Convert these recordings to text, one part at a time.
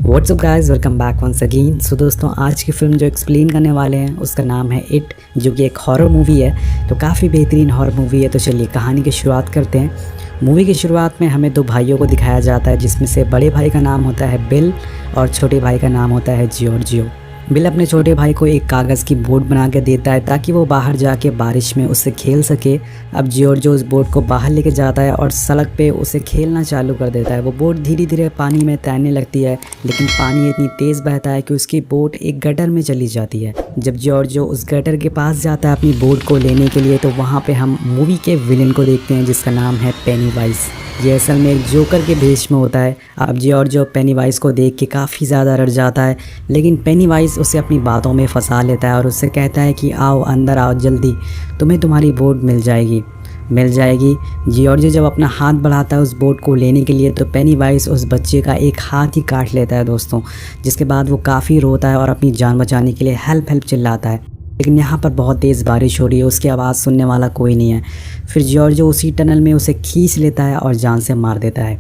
WhatsApp guys, welcome back once again. So दोस्तों, आज की फ़िल्म जो एक्सप्लेन करने वाले हैं उसका नाम है इट, जो कि एक हॉरर मूवी है। तो काफ़ी बेहतरीन हॉरर मूवी है। तो चलिए कहानी की शुरुआत करते हैं। मूवी की शुरुआत में हमें दो भाइयों को दिखाया जाता है, जिसमें से बड़े भाई का नाम होता है बिल और छोटे भाई का नाम होता है जियोर्जियो। बिल अपने छोटे भाई को एक कागज़ की बोट बना के देता है ताकि वो बाहर जाके बारिश में उससे खेल सके। अब जियोर्जियो उस बोट को बाहर लेके जाता है और सड़क पे उसे खेलना चालू कर देता है। वो बोट धीरे धीरे पानी में तैरने लगती है, लेकिन पानी इतनी तेज़ बहता है कि उसकी बोट एक गटर में चली जाती है। जब जियोर्जियो उस गटर के पास जाता है अपनी बोट को लेने के लिए, तो वहाँ पे हम मूवी के विलेन को देखते हैं, जिसका नाम है पेनीवाइज। ये असल में एक जोकर के भेष में होता है। अब जियोर्जियो पेनीवाइज को देख के काफ़ी ज़्यादा डर जाता है, लेकिन पेनीवाइज उसे अपनी बातों में फंसा लेता है और उससे कहता है कि आओ अंदर आओ जल्दी, तुम्हें तुम्हारी बोट मिल जाएगी। जियोर्जियो जब अपना हाथ बढ़ाता है उस बोट को लेने के लिए, तो पेनीवाइज उस बच्चे का एक हाथ ही काट लेता है दोस्तों। जिसके बाद वो काफ़ी रोता है और अपनी जान बचाने के लिए हेल्प हेल्प चिल्लाता है। लेकिन यहाँ पर बहुत तेज़ बारिश हो रही है, उसकी आवाज़ सुनने वाला कोई नहीं है। फिर जियोर्जियो उसी टनल में उसे खींच लेता है और जान से मार देता है।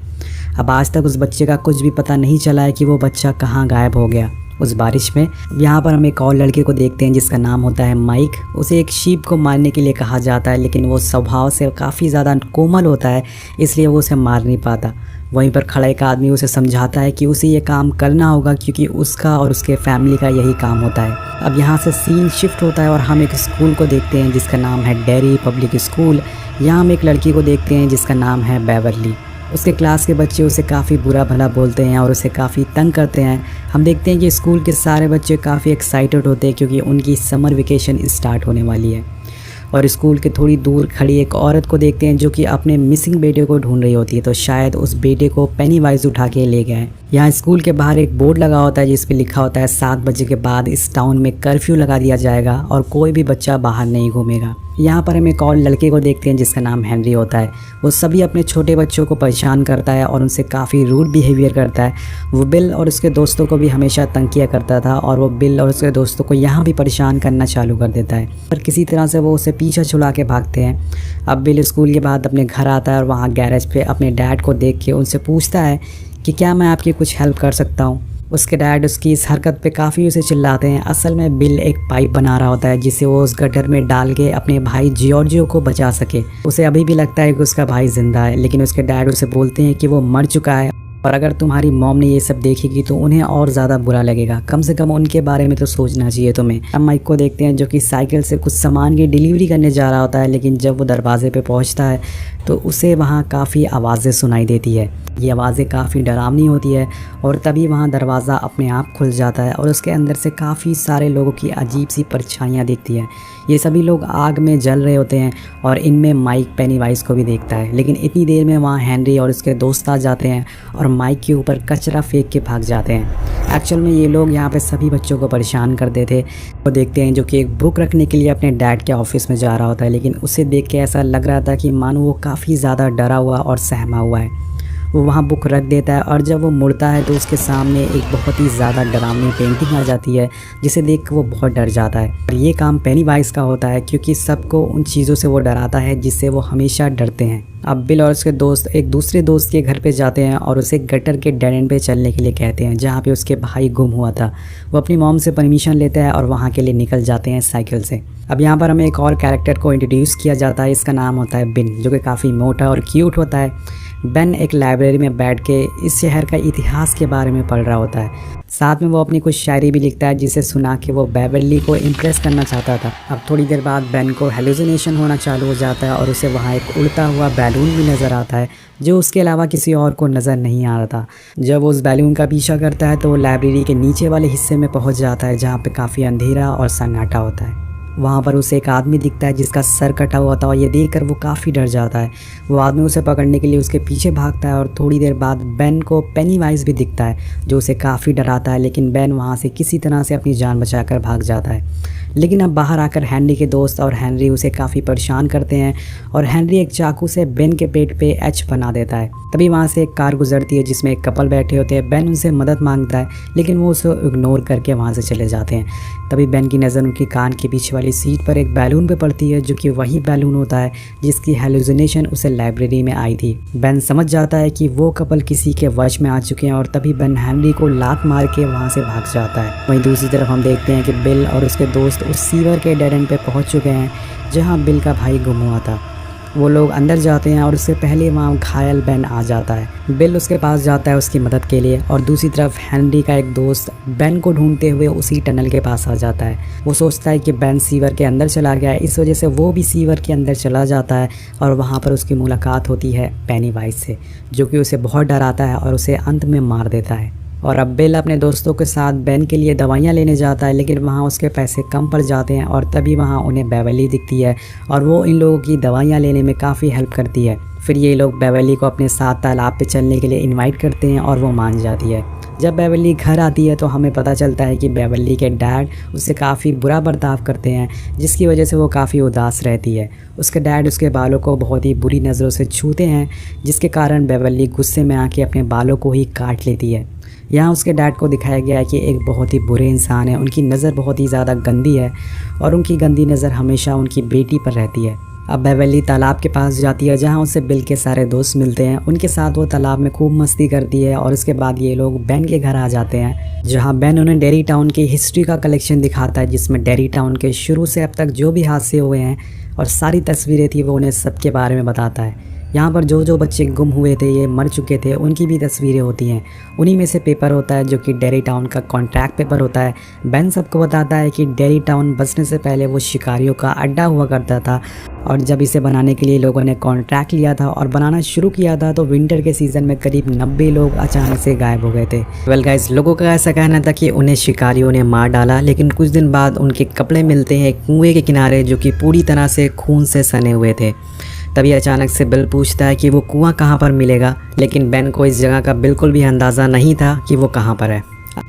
अब आज तक उस बच्चे का कुछ भी पता नहीं चला है कि वो बच्चा कहाँ गायब हो गया उस बारिश में। यहाँ पर हम एक और लड़के को देखते हैं, जिसका नाम होता है माइक। उसे एक शीप को मारने के लिए कहा जाता है, लेकिन वो स्वभाव से काफ़ी ज़्यादा कोमल होता है, इसलिए वो उसे मार नहीं पाता। वहीं पर खड़ा एक आदमी उसे समझाता है कि उसे ये काम करना होगा, क्योंकि उसका और उसके फैमिली का यही काम होता है। अब यहाँ से सीन शिफ्ट होता है और हम एक स्कूल को देखते हैं, जिसका नाम है डेरी पब्लिक स्कूल। यहाँ हम एक लड़की को देखते हैं, जिसका नाम है बेवरली। उसके क्लास के बच्चे उसे काफ़ी बुरा भला बोलते हैं और उसे काफ़ी तंग करते हैं। हम देखते हैं कि स्कूल के सारे बच्चे काफ़ी एक्साइटेड होते हैं, क्योंकि उनकी समर वेकेशन स्टार्ट होने वाली है। और स्कूल के थोड़ी दूर खड़ी एक औरत को देखते हैं, जो कि अपने मिसिंग बेटे को ढूंढ रही होती है। तो शायद उस बेटे को पेनीवाइज उठा के ले गए हैं। यहाँ स्कूल के बाहर एक बोर्ड लगा होता है, जिस पे लिखा होता है 7 बजे के बाद इस टाउन में कर्फ्यू लगा दिया जाएगा और कोई भी बच्चा बाहर नहीं घूमेगा। यहाँ पर हम एक और लड़के को देखते हैं, जिसका नाम हेनरी होता है। वो सभी अपने छोटे बच्चों को परेशान करता है और उनसे काफ़ी रूड बिहेवियर करता है। वो बिल और उसके दोस्तों को भी हमेशा तंग किया करता था, और वो बिल और उसके दोस्तों को यहाँ भी परेशान करना चालू कर देता है। पर किसी तरह से वो उसे पीछा छुड़ा के भागते हैं। अब बिल स्कूल के बाद अपने घर आता है और वहाँ गैरेज पे अपने डैड को देख के उनसे पूछता है कि क्या मैं आपकी कुछ हेल्प कर सकता हूँ। उसके डैड उसकी इस हरकत पे काफ़ी उसे चिल्लाते हैं। असल में बिल एक पाइप बना रहा होता है, जिसे वो उस गटर में डाल के अपने भाई जियोर्जियो को बचा सके। उसे अभी भी लगता है कि उसका भाई जिंदा है, लेकिन उसके डैड उसे बोलते हैं कि वो मर चुका है, और अगर तुम्हारी मॉम ने ये सब देखेगी तो उन्हें और ज़्यादा बुरा लगेगा। कम से कम उनके बारे में तो सोचना चाहिए तुम्हें। हम माइक को देखते हैं, जो कि साइकिल से कुछ सामान की डिलीवरी करने जा रहा होता है, लेकिन जब वो दरवाजे पे पहुंचता है तो उसे वहाँ काफ़ी आवाज़ें सुनाई देती है। ये आवाज़ें काफ़ी डरावनी होती है, और तभी वहाँ दरवाज़ा अपने आप खुल जाता है और उसके अंदर से काफ़ी सारे लोगों की अजीब सी परछाइयाँ दिखती हैं। ये सभी लोग आग में जल रहे होते हैं, और इनमें माइक पेनीवाइज को भी देखता है। लेकिन इतनी देर में वहाँ हेनरी और उसके दोस्त आ जाते हैं और माइक के ऊपर कचरा फेंक के भाग जाते हैं। एक्चुअल में ये लोग यहाँ पे सभी बच्चों को परेशान करते थे। वो देखते हैं जो कि एक बुक रखने के लिए अपने डैड के ऑफिस में जा रहा होता है, लेकिन उसे देख के ऐसा लग रहा था कि मानो वो काफ़ी ज़्यादा डरा हुआ और सहमा हुआ है। वो वहाँ बुक रख देता है, और जब वो मुड़ता है तो उसके सामने एक बहुत ही ज़्यादा डरावनी पेंटिंग आ जाती है, जिसे देख कर वो बहुत डर जाता है। और ये काम पेनीवाइज का होता है, क्योंकि सबको उन चीज़ों से वो डराता है जिससे वो हमेशा डरते हैं। अब बिल और उसके दोस्त एक दूसरे दोस्त के घर पे जाते हैं और उसे गटर के डेड एंड पे चलने के लिए कहते हैं, जहाँ पे उसके भाई गुम हुआ था। वो अपनी मॉम से परमिशन लेता है और वहाँ के लिए निकल जाते हैं साइकिल से। अब यहाँ पर हमें एक और कैरेक्टर को इंट्रोड्यूस किया जाता है, इसका नाम होता है बिन, जो कि काफ़ी मोटा और क्यूट होता है। बेन एक लाइब्रेरी में बैठ के इस शहर का इतिहास के बारे में पढ़ रहा होता है। साथ में वो अपनी कुछ शायरी भी लिखता है, जिसे सुना के वो बेवरली को इम्प्रेस करना चाहता था। अब थोड़ी देर बाद बेन को हेलुसिनेशन होना चालू हो जाता है, और उसे वहाँ एक उड़ता हुआ बैलून भी नज़र आता है, जो उसके अलावा किसी और को नज़र नहीं आ रहा था। जब वो उस बैलून का पीछा करता है तो वो लाइब्रेरी के नीचे वाले हिस्से में पहुँच जाता है, जहाँ पर काफ़ी अंधेरा और सन्नाटा होता है। वहाँ पर उसे एक आदमी दिखता है, जिसका सर कटा हुआ था, और ये देखकर वो काफ़ी डर जाता है। वो आदमी उसे पकड़ने के लिए उसके पीछे भागता है, और थोड़ी देर बाद बेन को पेनीवाइज भी दिखता है, जो उसे काफ़ी डराता है। लेकिन बेन वहाँ से किसी तरह से अपनी जान बचाकर भाग जाता है। लेकिन अब बाहर आकर हेनरी के दोस्त और हेनरी उसे काफ़ी परेशान करते हैं, और हेनरी एक चाकू से बेन के पेट पे एच बना देता है। तभी वहाँ से एक कार गुजरती है, जिसमें एक कपल बैठे होते हैं। बेन उनसे मदद मांगता है, लेकिन वो उसे इग्नोर करके वहाँ से चले जाते हैं। तभी बेन की नज़र उनकी कान के पीछे वाली सीट पर एक बैलून पे पड़ती है, जो कि वही बैलून होता है जिसकी हेलुसिनेशन उसे लाइब्रेरी में आई थी। बेन समझ जाता है कि वो कपल किसी के वश में आ चुके हैं और तभी बेन हेनरी को लात मार के वहाँ से भाग जाता है। वहीं दूसरी तरफ हम देखते हैं कि बिल और उसके दोस्त उस सीवर के डेड एंड पे पहुँच चुके हैं जहाँ बिल का भाई गुम हुआ था। वो लोग अंदर जाते हैं और उससे पहले वहाँ घायल बेन आ जाता है। बिल उसके पास जाता है उसकी मदद के लिए और दूसरी तरफ हेनरी का एक दोस्त बेन को ढूंढते हुए उसी टनल के पास आ जाता है। वो सोचता है कि बेन सीवर के अंदर चला गया है, इस वजह से वो भी सीवर के अंदर चला जाता है और वहाँ पर उसकी मुलाकात होती है पेनीवाइज से, जो कि उसे बहुत डराता है और उसे अंत में मार देता है। और अब बिल अपने दोस्तों के साथ बेन के लिए दवाइयाँ लेने जाता है, लेकिन वहाँ उसके पैसे कम पड़ जाते हैं और तभी वहाँ उन्हें बेवरली दिखती है और वो इन लोगों की दवाइयाँ लेने में काफ़ी हेल्प करती है। फिर ये लोग बेवरली को अपने साथ तालाब पे चलने के लिए इनवाइट करते हैं और वो मान जाती है। जब बेवरली घर आती है तो हमें पता चलता है कि बेवरली के डैड उससे काफ़ी बुरा बर्ताव करते हैं, जिसकी वजह से वो काफ़ी उदास रहती है। उसके डैड उसके बालों को बहुत ही बुरी नज़रों से छूते हैं, जिसके कारण बेवरली गुस्से में आके अपने बालों को ही काट लेती है। यहाँ उसके डैड को दिखाया गया है कि एक बहुत ही बुरे इंसान है, उनकी नज़र बहुत ही ज़्यादा गंदी है और उनकी गंदी नज़र हमेशा उनकी बेटी पर रहती है। अब बेवरली तालाब के पास जाती है जहाँ उसे बिल के सारे दोस्त मिलते हैं। उनके साथ वो तालाब में खूब मस्ती करती है और उसके बाद ये लोग बेन के घर आ जाते हैं, जहाँ बेन उन्हें डेरी टाउन की हिस्ट्री का कलेक्शन दिखाता है, जिसमें डेरी टाउन के शुरू से अब तक जो भी हादसे हुए हैं और सारी तस्वीरें थी वो उन्हें सबके बारे में बताता है। यहाँ पर जो जो बच्चे गुम हुए थे, ये मर चुके थे, उनकी भी तस्वीरें होती हैं। उन्हीं में से पेपर होता है जो कि डेरी टाउन का कॉन्ट्रैक्ट पेपर होता है। बेन सबको बताता है कि डेरी टाउन बसने से पहले वो शिकारियों का अड्डा हुआ करता था और जब इसे बनाने के लिए लोगों ने कॉन्ट्रैक्ट लिया था और बनाना शुरू किया था तो विंटर के सीज़न में करीब 90 लोग अचानक से गायब हो गए थे। वेल गाइस, लोगों का ऐसा कहना था कि उन्हें शिकारियों ने मार डाला, लेकिन कुछ दिन बाद उनके कपड़े मिलते हैं कुएँ के किनारे जो कि पूरी तरह से खून से सने हुए थे। तभी अचानक से बिल पूछता है कि वो कुआं कहाँ पर मिलेगा, लेकिन बेन को इस जगह का बिल्कुल भी अंदाज़ा नहीं था कि वो कहाँ पर है।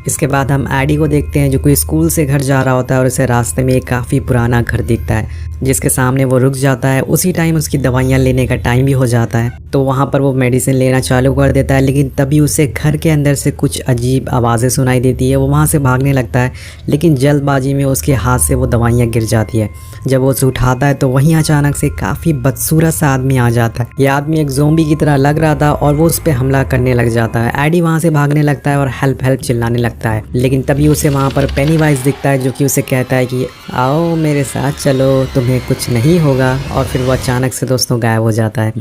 इसके बाद हम एडी को देखते हैं जो कोई स्कूल से घर जा रहा होता है और उसे रास्ते में एक काफ़ी पुराना घर दिखता है, जिसके सामने वो रुक जाता है। उसी टाइम उसकी दवाइयाँ लेने का टाइम भी हो जाता है, तो वहाँ पर वो मेडिसिन लेना चालू कर देता है, लेकिन तभी उसे घर के अंदर से कुछ अजीब आवाज़ें सुनाई देती है। वो वहाँ से भागने लगता है, लेकिन जल्दबाजी में उसके हाथ से वो दवाइयाँ गिर जाती है। जब वो उसे उठाता है तो वहीं अचानक से काफ़ी बदसूरत सा आदमी आ जाता है। ये आदमी एक ज़ोंबी की तरह लग रहा था और वो उस पर हमला करने लग जाता है। एडी वहाँ से भागने लगता है और हेल्प हेल्प चिल्लाने लगता है, लेकिन तभी उसे वहाँ पर पेनीवाइज दिखता है जो कि उसे कहता है कि आओ मेरे साथ चलो, तुम्हें कुछ नहीं होगा। और फिर वो अचानक से दोस्तों गायब हो जाता है।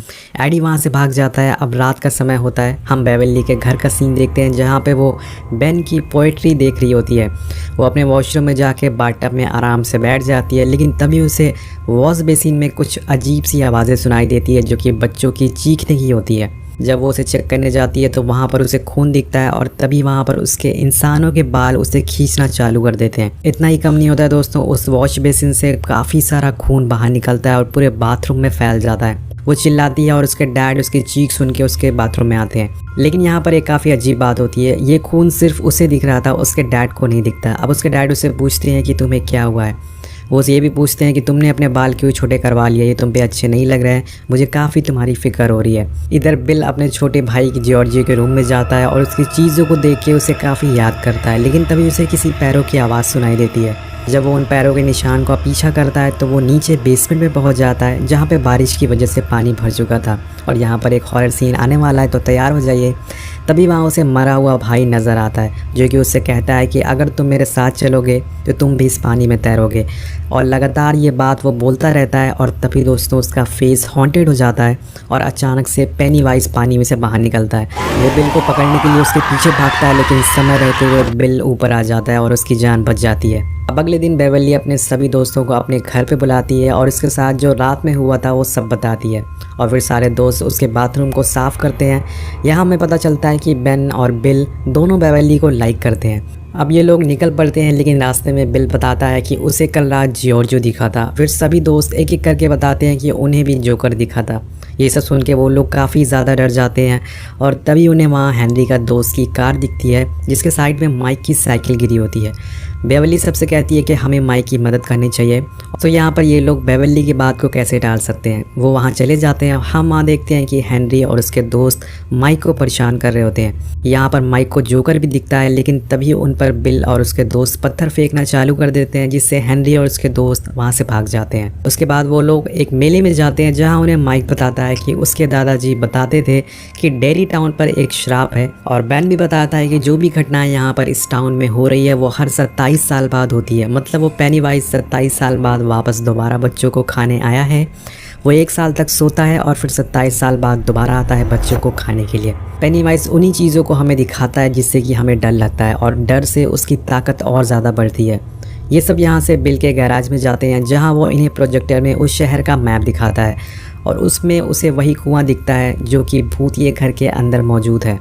एडी वहाँ से भाग जाता है। अब रात का समय होता है। हम बेवरली के घर का सीन देखते हैं जहाँ पे वो बेन की पोएट्री देख रही होती है। वो अपने वॉशरूम में जाके बाथटब में आराम से बैठ जाती है, लेकिन तभी उसे वॉश बेसिन में कुछ अजीब सी आवाज़ें सुनाई देती है जो कि बच्चों की चीखने की होती है। जब वो उसे चेक करने जाती है तो वहाँ पर उसे खून दिखता है और तभी वहाँ पर उसके इंसानों के बाल उसे खींचना चालू कर देते हैं। इतना ही कम नहीं होता है दोस्तों, उस वॉश बेसिन से काफ़ी सारा खून बाहर निकलता है और पूरे बाथरूम में फैल जाता है। वो चिल्लाती है और उसके डैड उसकी चीख सुन के उसके बाथरूम में आते हैं। लेकिन यहाँ पर एक काफ़ी अजीब बात होती है, ये खून सिर्फ उसे दिख रहा था, उसके डैड को नहीं दिखता। अब उसके डैड उसे पूछते हैं कि तुम्हें क्या हुआ है। वो ये भी पूछते हैं कि तुमने अपने बाल क्यों छोटे करवा लिए, ये तुम पे अच्छे नहीं लग रहे हैं, मुझे काफ़ी तुम्हारी फिक्र हो रही है। इधर बिल अपने छोटे भाई की जॉर्जियो के रूम में जाता है और उसकी चीज़ों को देख के उसे काफ़ी याद करता है, लेकिन तभी उसे किसी पैरों की आवाज़ सुनाई देती है। जब वो उन पैरों के निशान का पीछा करता है तो वो नीचे बेसमेंट में पहुंच जाता है जहाँ पे बारिश की वजह से पानी भर चुका था। और यहाँ पर एक हॉरर सीन आने वाला है, तो तैयार हो जाइए। तभी वहाँ उसे मरा हुआ भाई नज़र आता है जो कि उससे कहता है कि अगर तुम मेरे साथ चलोगे तो तुम भी इस पानी में तैरोगे। और लगातार ये बात वो बोलता रहता है और तभी दोस्तों उसका फेस हॉन्टेड हो जाता है और अचानक से पेनीवाइज पानी में से बाहर निकलता है। वो बिल को पकड़ने के लिए उसके पीछे भागता है, लेकिन समय रहते हुए बिल ऊपर आ जाता है और उसकी जान बच जाती है। अब अगले दिन बेवरली अपने सभी दोस्तों को अपने घर पे बुलाती है और इसके साथ जो रात में हुआ था वो सब बताती है और फिर सारे दोस्त उसके बाथरूम को साफ़ करते हैं। यहाँ हमें पता चलता है कि बेन और बिल दोनों बेवरली को लाइक करते हैं। अब ये लोग निकल पड़ते हैं, लेकिन रास्ते में बिल बताता है कि उसे कल रात जॉर्जियो दिखा था। फिर सभी दोस्त एक एक करके बताते हैं कि उन्हें भी जोकर दिखा था। ये सब सुन के वो लोग काफ़ी ज़्यादा डर जाते हैं और तभी उन्हें वहाँ हेनरी का दोस्त की कार दिखती है जिसके साइड में माइक की साइकिल गिरी होती है। बेवरली सबसे कहती है कि हमें माइक की मदद करनी चाहिए। तो यहाँ पर ये लोग बेवरली की बात को कैसे टाल सकते हैं। वो वहाँ चले जाते जाते हैं, हम वहाँ देखते हैं कि हेनरी और उसके दोस्त माइक को परेशान कर रहे होते हैं। यहाँ पर माइक को जोकर भी दिखता है, लेकिन तभी उन पर बिल और उसके दोस्त पत्थर फेंकना चालू कर देते हैं, जिससे हेनरी और उसके दोस्त वहाँ से भाग जाते हैं। उसके बाद वो लोग एक मेले में जाते हैं, जहाँ उन्हें माइक बताता है कि उसके दादाजी बताते थे कि डेरी टाउन पर एक श्राप है, और बैन भी बताता है कि जो भी घटनाएं यहाँ पर इस टाउन में हो रही है वो हर 27 साल बाद होती है। मतलब वो पेनीवाइज 27 साल बाद वापस दोबारा बच्चों को खाने आया है। वो 1 साल तक सोता है और फिर 27 साल बाद दोबारा आता है बच्चों को खाने के लिए। पेनीवाइज उन्हीं चीज़ों को हमें दिखाता है जिससे कि हमें डर लगता है, और डर से उसकी ताकत और ज़्यादा बढ़ती है। ये सब यहाँ से बिल के गैराज में जाते हैं, जहाँ वो इन्हें प्रोजेक्टर में उस शहर का मैप दिखाता है, और उसमें उसे वही कुआं दिखता है जो कि भूतिए घर के अंदर मौजूद है।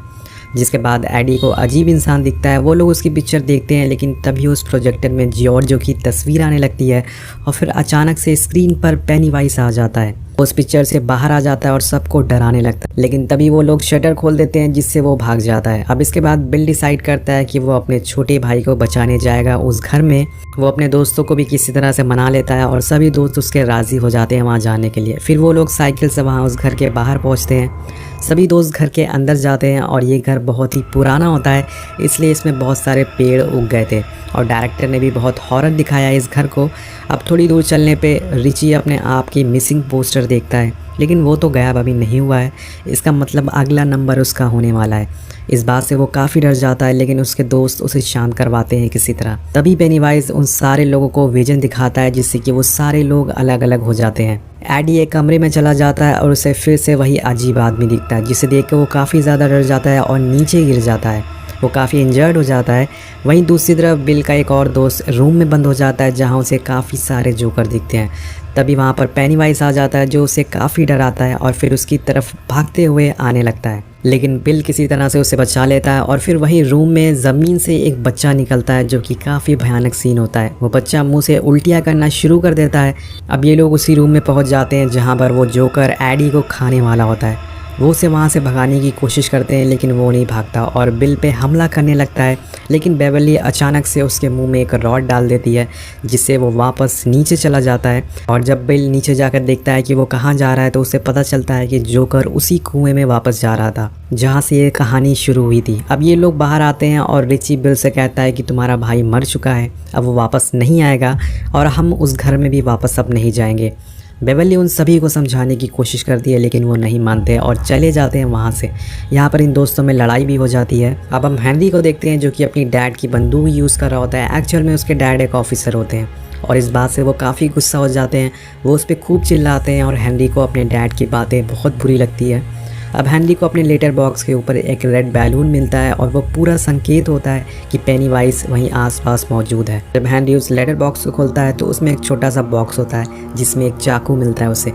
जिसके बाद एडी को अजीब इंसान दिखता है। वो लोग उसकी पिक्चर देखते हैं, लेकिन तभी उस प्रोजेक्टर में जॉर्जो की तस्वीर आने लगती है, और फिर अचानक से स्क्रीन पर पेनीवाइज आ जाता है। उस पिक्चर से बाहर आ जाता है और सबको डराने लगता है, लेकिन तभी वो लोग शटर खोल देते हैं, जिससे वो भाग जाता है। अब इसके बाद बिल डिसाइड करता है कि वो अपने छोटे भाई को बचाने जाएगा उस घर में। वो अपने दोस्तों को भी किसी तरह से मना लेता है, और सभी दोस्त उसके राज़ी हो जाते हैं वहाँ जाने के लिए। फिर वो लोग साइकिल से वहाँ उस घर के बाहर पहुँचते हैं। सभी दोस्त घर के अंदर जाते हैं, और ये घर बहुत ही पुराना होता है, इसलिए इसमें बहुत सारे पेड़ उग गए थे, और डायरेक्टर ने भी बहुत हॉरर दिखाया है इस घर को। अब थोड़ी दूर चलने पे रिची अपने आप की मिसिंग पोस्टर देखता है, लेकिन वो तो गायब अभी नहीं हुआ है। इसका मतलब अगला नंबर उसका होने वाला है। इस बात से वो काफ़ी डर जाता है, लेकिन उसके दोस्त उसे शांत करवाते हैं किसी तरह। तभी पेनीवाइज उन सारे लोगों को विजन दिखाता है, जिससे कि वो सारे लोग अलग अलग हो जाते हैं। एडी एक कमरे में चला जाता है और उसे फिर से वही अजीब आदमी दिखता है, जिसे देख के वो काफ़ी ज़्यादा डर जाता है और नीचे गिर जाता है। वो काफ़ी इंजर्ड हो जाता है। वहीं दूसरी तरफ बिल का एक और दोस्त रूम में बंद हो जाता है, जहाँ उसे काफ़ी सारे जोकर दिखते हैं। तभी वहाँ पर पेनीवाइज आ जाता है, जो उसे काफ़ी डराता है और फिर उसकी तरफ भागते हुए आने लगता है, लेकिन बिल किसी तरह से उसे बचा लेता है। और फिर वही रूम में ज़मीन से एक बच्चा निकलता है, जो कि काफ़ी भयानक सीन होता है। वो बच्चा मुंह से उल्टियाँ करना शुरू कर देता है। अब ये लोग उसी रूम में पहुँच जाते हैं, जहाँ पर वो जोकर एडी को खाने वाला होता है। वो उसे वहाँ से भगाने की कोशिश करते हैं, लेकिन वो नहीं भागता और बिल पे हमला करने लगता है। लेकिन बेवर्ली अचानक से उसके मुंह में एक रॉड डाल देती है, जिससे वो वापस नीचे चला जाता है। और जब बिल नीचे जाकर देखता है कि वो कहाँ जा रहा है, तो उसे पता चलता है कि जोकर उसी कुएं में वापस जा रहा था जहाँ से ये कहानी शुरू हुई थी। अब ये लोग बाहर आते हैं और रिची बिल से कहता है कि तुम्हारा भाई मर चुका है, अब वो वापस नहीं आएगा और हम उस घर में भी वापस अब नहीं जाएंगे। बेवर्ली उन सभी को समझाने की कोशिश करती है, लेकिन वो नहीं मानते और चले जाते हैं वहाँ से। यहाँ पर इन दोस्तों में लड़ाई भी हो जाती है। अब हम हेनरी को देखते हैं, जो कि अपनी डैड की बंदूक यूज़ कर रहा होता है। एक्चुअल में उसके डैड एक ऑफिसर होते हैं, और इस बात से वो काफ़ी गुस्सा हो जाते हैं। वो उस पर खूब चिल्लाते हैं और हेनरी को अपने डैड की बातें बहुत बुरी लगती है। अब हेनरी को अपने लेटर बॉक्स के ऊपर एक रेड बैलून मिलता है, और वो पूरा संकेत होता है कि पेनीवाइज वहीं आसपास मौजूद है। जब हेनरी उस लेटर बॉक्स को खोलता है, तो उसमें एक छोटा सा बॉक्स होता है, जिसमें एक चाकू मिलता है उसे।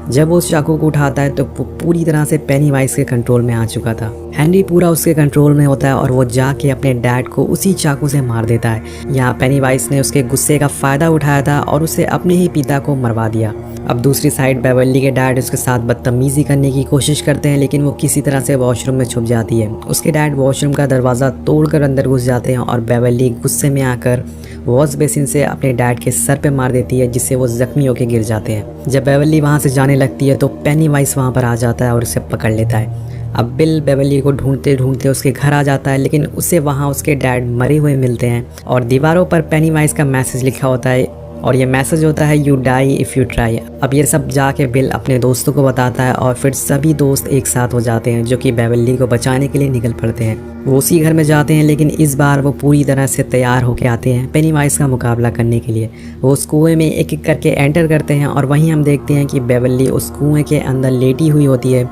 जब वो उस चाकू को उठाता है, तो पूरी तरह से पेनीवाइज के कंट्रोल में आ चुका था। हेनरी पूरा उसके कंट्रोल में होता है, और वो जाके अपने डैड को उसी चाकू से मार देता है। यहाँ पेनीवाइज ने उसके गुस्से का फ़ायदा उठाया था और उसे अपने ही पिता को मरवा दिया। अब दूसरी साइड बेवर्ली के डैड उसके साथ बदतमीज़ी करने की कोशिश करते हैं, लेकिन वो किसी तरह से वॉशरूम में छुप जाती है। उसके डैड वॉशरूम का दरवाज़ा तोड़कर अंदर घुस जाते हैं, और बेवर्ली गुस्से में आकर वॉश बेसिन से अपने डैड के सर पे मार देती है, जिससे वो जख्मी होकर गिर जाते हैं। जब बेवर्ली वहाँ से जाने लगती है, तो पेनीवाइज वहाँ पर आ जाता है और उसे पकड़ लेता है। अब बिल बेवर्ली को ढूंढते ढूंढते उसके घर आ जाता है, लेकिन उसे वहाँ उसके डैड मरे हुए मिलते हैं, और दीवारों पर पेनीवाइज का मैसेज लिखा होता है, और ये मैसेज होता है you die if you try. अब ये सब जाके बिल अपने दोस्तों को बताता है, और फिर सभी दोस्त एक साथ हो जाते हैं, जो कि बेवर्ली को बचाने के लिए निकल पड़ते हैं। वो उसी घर में जाते हैं, लेकिन इस बार वो पूरी तरह से तैयार होकर आते हैं पेनीवाइज का मुकाबला करने के लिए। वो उस कुएं में एक एक करके एंटर करते हैं, और वहीं हम देखते हैं कि बेवर्ली उस कुएं के अंदर लेटी हुई होती है,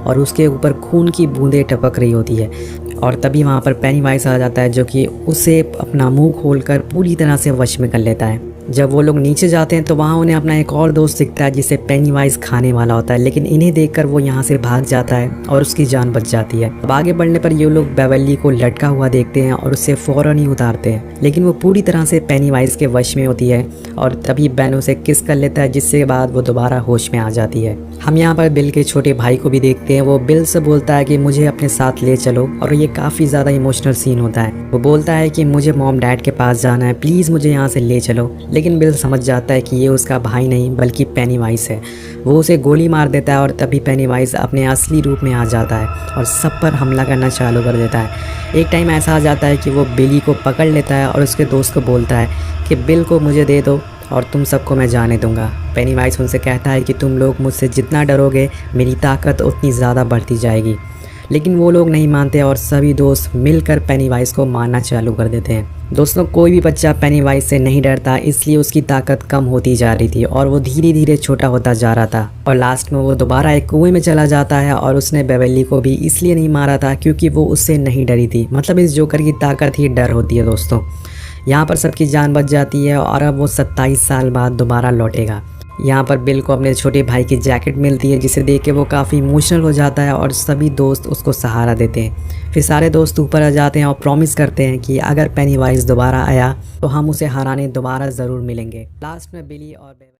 और उसके ऊपर खून की बूंदें टपक रही होती है। और तभी वहाँ पर पेनीवाइज आ जाता है, जो कि उसे अपना मुंह खोलकर पूरी तरह से वश में कर लेता है। जब वो लोग नीचे जाते हैं, तो वहाँ उन्हें अपना एक और दोस्त दिखता है, जिसे पेनीवाइज खाने वाला होता है, लेकिन इन्हें देखकर वो यहाँ से भाग जाता है और उसकी जान बच जाती है। अब आगे बढ़ने पर ये लोग बेवर्ली को लटका हुआ देखते हैं और उससे फ़ौरन ही उतारते हैं, लेकिन वो पूरी तरह से पेनीवाइज के वश में होती है, और तभी बेन उसे किस कर लेता है, जिसके बाद वो दोबारा होश में आ जाती है। हम यहाँ पर बिल के छोटे भाई को भी देखते हैं। वो बिल से बोलता है कि मुझे अपने साथ ले चलो, और ये काफ़ी ज़्यादा इमोशनल सीन होता है। वो बोलता है कि मुझे मॉम डैड के पास जाना है, प्लीज़ मुझे यहाँ से ले चलो। लेकिन बिल समझ जाता है कि ये उसका भाई नहीं बल्कि पेनीवाइज है। वो उसे गोली मार देता है और तभी पेनीवाइज अपने असली रूप में आ जाता है और सब पर हमला करना चालू कर देता है। एक टाइम ऐसा आ जाता है कि वो बिली को पकड़ लेता है और उसके दोस्त को बोलता है कि बिल को मुझे दे दो और तुम सबको मैं जाने दूंगा। पेनीवाइज उनसे कहता है कि तुम लोग मुझसे जितना डरोगे मेरी ताकत उतनी ज़्यादा बढ़ती जाएगी, लेकिन वो लोग नहीं मानते और सभी दोस्त मिलकर पेनीवाइज को मारना चालू कर देते हैं। दोस्तों, कोई भी बच्चा पेनीवाइज से नहीं डरता, इसलिए उसकी ताकत कम होती जा रही थी और वो धीरे धीरे छोटा होता जा रहा था और लास्ट में वो दोबारा एक कुएं में चला जाता है। और उसने बेवेली को भी इसलिए नहीं मारा था क्योंकि वो उससे नहीं डरी थी। मतलब इस जोकर की ताकत ही डर होती है। दोस्तों, यहाँ पर सबकी जान बच जाती है और अब वो 27 साल बाद दोबारा लौटेगा। यहाँ पर बिल को अपने छोटे भाई की जैकेट मिलती है जिसे देख के वो काफ़ी इमोशनल हो जाता है और सभी दोस्त उसको सहारा देते हैं। फिर सारे दोस्त ऊपर आ जाते हैं और प्रॉमिस करते हैं कि अगर पेनीवाइज दोबारा आया तो हम उसे हराने दोबारा ज़रूर मिलेंगे। लास्ट में बिली और